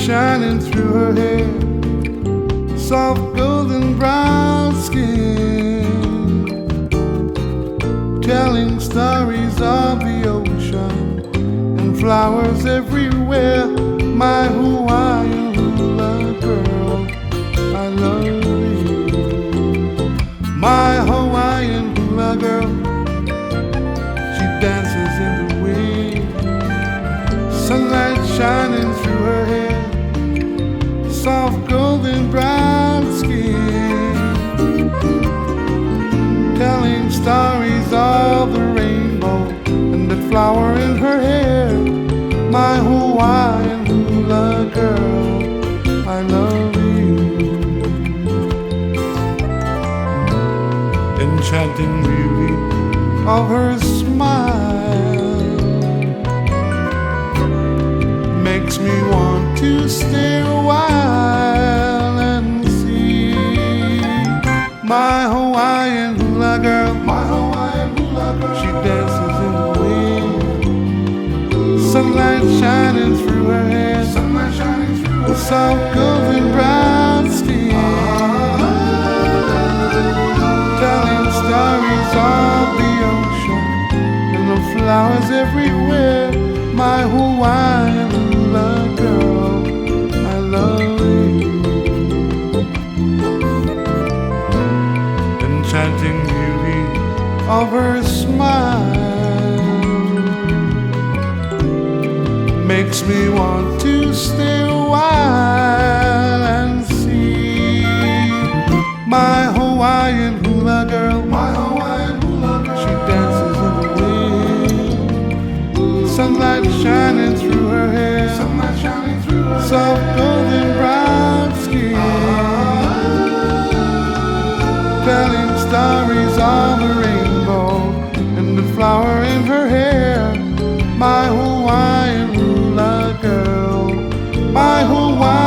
shining through her hair, soft golden brown skin, telling stories of the ocean and flowers everywhere. My Hawaiian hula girl, I love you. My Hawaiian hula girl, she dances in the wind, sunlight shining through her hair, soft golden brown skin, telling stories of the rainbow and the flower in her hair. My Hawaiian hula girl, I love you. Enchanting beauty of her smile makes me want to stay a while and see. My Hawaiian hula girl, my Hawaiian hula girl, she dances in the wind, sunlight shining through her hair, sunlight shining through her soft golden brown skin, telling stories of the ocean and the flowers everywhere. My Hawaiian hula girl, I love you. Enchanting beauty of her smile makes me want to stay a while and see. My Hawaiian hula girl, my Hawaiian hula girl, she dances in the wind, sunlight shining through her hair, sunlight shining through her soft golden brown skin, telling stories of a rainbow and the flower in her hair. My Hawaiian hula girl, my Hawaiian